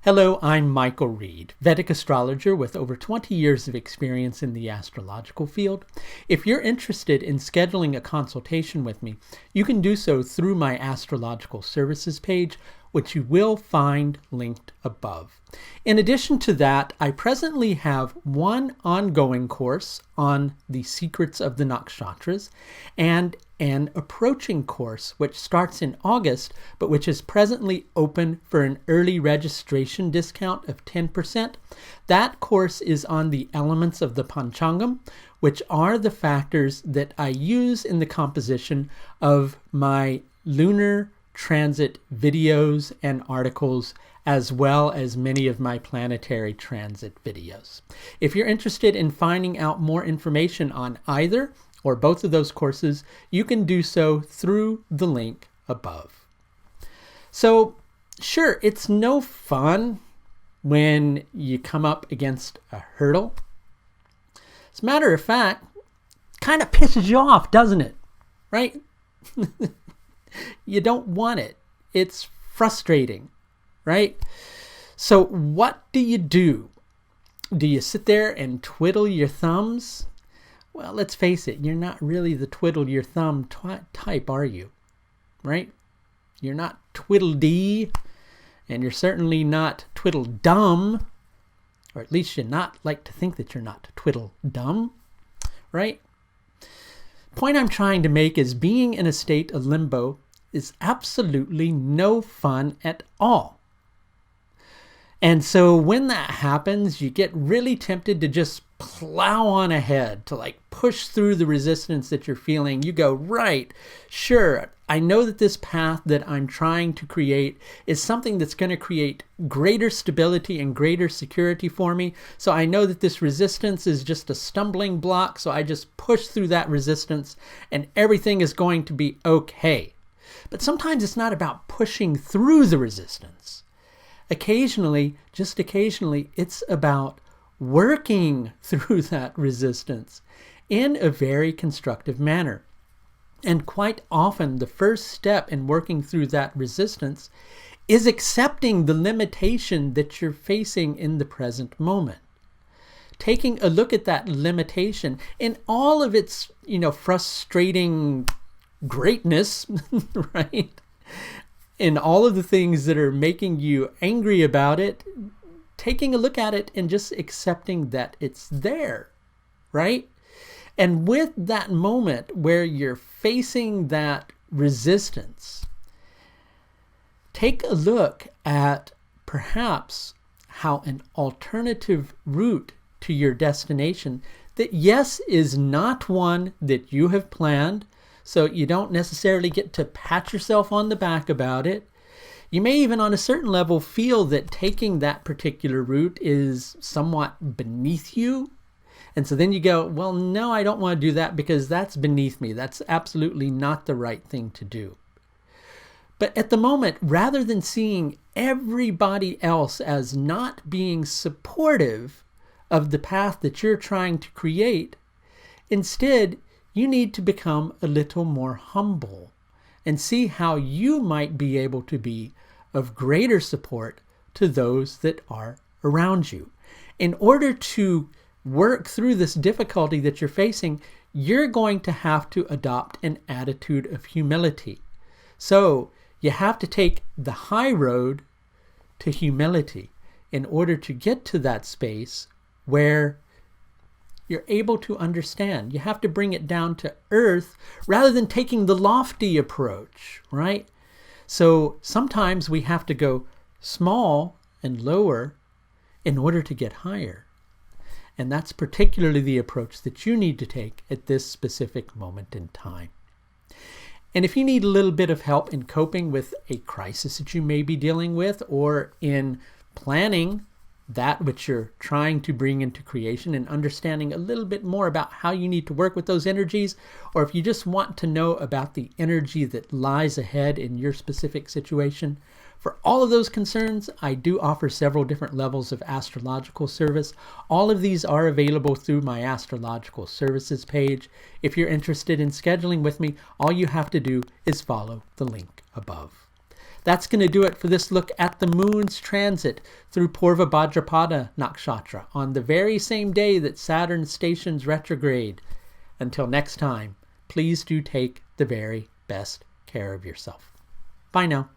Hello, I'm Michael Reed, Vedic astrologer with over 20 years of experience in the astrological field. If you're interested in scheduling a consultation with me, you can do so through my Astrological services page, which you will find linked above. In addition to that, I presently have one ongoing course on the secrets of the Nakshatras and an approaching course which starts in August, but which is presently open for an early registration discount of 10%. That course is on the elements of the Panchangam, which are the factors that I use in the composition of my lunar transit videos and articles, as well as many of my planetary transit videos. If you're interested in finding out more information on either or both of those courses, you can do so through the link above. So, sure, it's no fun when you come up against a hurdle. As a matter of fact, kind of pisses you off, doesn't it? Right? You don't want it. It's frustrating, right? So what do? Do you sit there and twiddle your thumbs? Well, let's face it, you're not really the twiddle your thumb type, are you? Right? You're not twiddle-dee, and you're certainly not twiddle-dumb, or at least you're not like to think that you're not twiddle-dumb, right? Point I'm trying to make is being in a state of limbo is absolutely no fun at all. And so when that happens, you get really tempted to just plow on ahead, to like push through the resistance that you're feeling. You go, right, sure, I know that this path that I'm trying to create is something that's going to create greater stability and greater security for me. So I know that this resistance is just a stumbling block. So I just push through that resistance and everything is going to be okay. But sometimes it's not about pushing through the resistance. Occasionally, just occasionally, it's about working through that resistance in a very constructive manner. And quite often, the first step in working through that resistance is accepting the limitation that you're facing in the present moment. Taking a look at that limitation in all of its, frustrating greatness, right? In all of the things that are making you angry about it, taking a look at it and just accepting that it's there, right? And with that moment where you're facing that resistance, take a look at perhaps how an alternative route to your destination that, yes, is not one that you have planned, so you don't necessarily get to pat yourself on the back about it. You may even on a certain level feel that taking that particular route is somewhat beneath you. And so then you go, well, no, I don't want to do that because that's beneath me. That's absolutely not the right thing to do. But at the moment, rather than seeing everybody else as not being supportive of the path that you're trying to create, instead, you need to become a little more humble and see how you might be able to be of greater support to those that are around you. In order to work through this difficulty that you're facing, you're going to have to adopt an attitude of humility. So you have to take the high road to humility in order to get to that space where you're able to understand. You have to bring it down to earth rather than taking the lofty approach, right? So sometimes we have to go small and lower in order to get higher. And that's particularly the approach that you need to take at this specific moment in time. And if you need a little bit of help in coping with a crisis that you may be dealing with, or in planning that which you're trying to bring into creation and understanding a little bit more about how you need to work with those energies, or if you just want to know about the energy that lies ahead in your specific situation, for all of those concerns, I do offer several different levels of astrological service. All of these are available through my Astrological services page. If you're interested in scheduling with me, all you have to do is follow the link above. That's going to do it for this look at the moon's transit through Purva Bhadrapada Nakshatra on the very same day that Saturn stations retrograde. Until next time, please do take the very best care of yourself. Bye now.